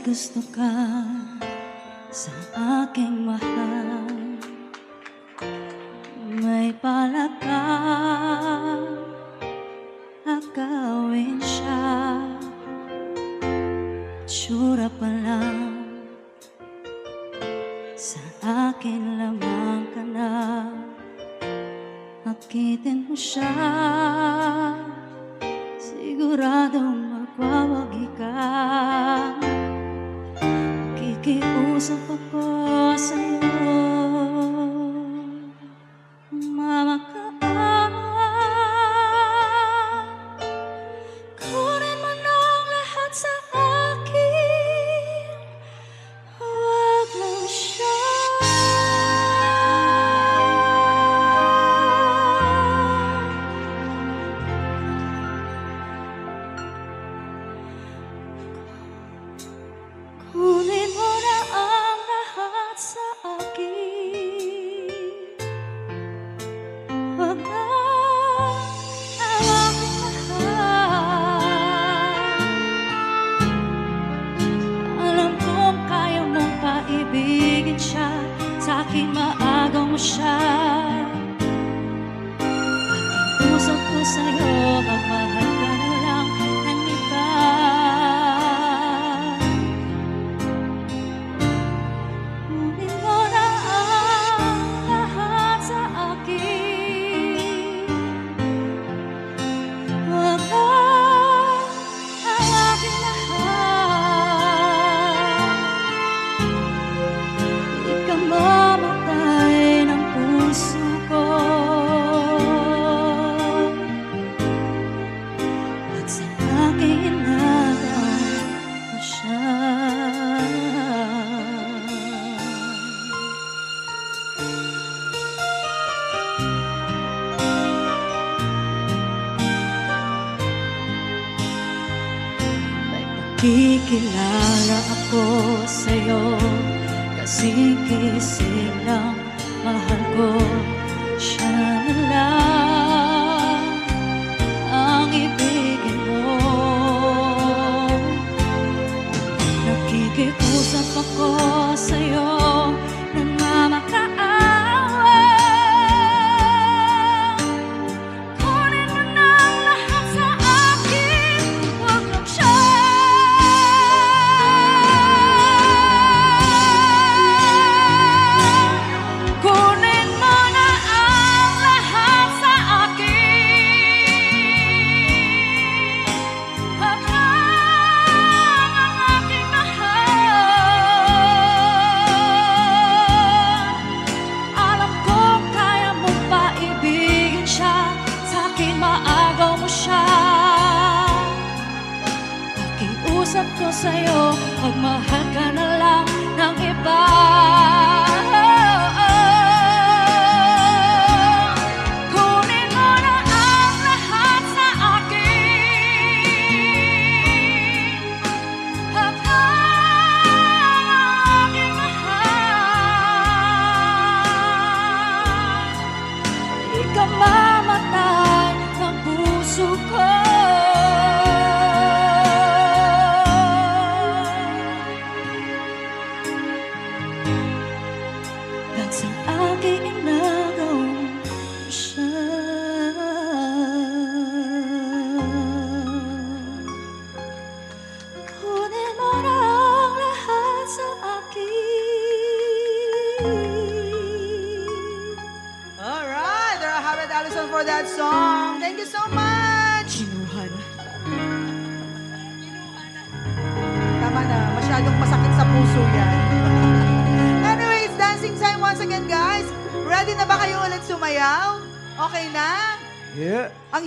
gusto ka sa aking mahal, may palaka agawin siya. Tsura pa lang sa akin lamang ka na, akitin mo siya, siguradong magwawagi ka. Kikiusap ako sa'yo, mamakaawa. Kunin mo ng lahat sa akin, huwag lang siya. Kunin mo na ang lahat sa akin, huwag na ang aking mahal. Alam kong kaya mong paibigin siya, sa akin maagaw mo siya. Pakiusap ko sa'yo, magmahal ka na lang ng iba. Kunin mo na ang lahat sa akin, huwag na ang aking mahal. Di ka mamatay ng puso ko, at sa akin inagaw mo siya. May pakikilala ako sa'yo, kasing-kising lang mahal ko. Siya na lang ang ibigin mo. Nakikiusap ako sa'yo ng mamakaawa. Kunin mo ng lahat sa akin, huwag lang siya. Kunin mo na ang lahat sa akin, huwag lang ang aking mahal. Alam ko kaya mong paibigin siya, sa akin maagaw mo siya. Pakiusap ko sa'yo, magmahal ka na lang ng iba. Kunin mo na ang lahat sa akin, huwag lang ang aking mahal. Di ka mamatay ng puso ko, at sa akin inagaw mo siya. Kunin mo na ang lahat sa akin. Alright, there I have it, Allison, for that song. Thank you so much. Kinuhan. Tama na, masyadong masakit sa puso yan. Anyways, dancing time once again, guys. Ready na ba kayo ulit sumayaw? Okay na? Yeah. Ang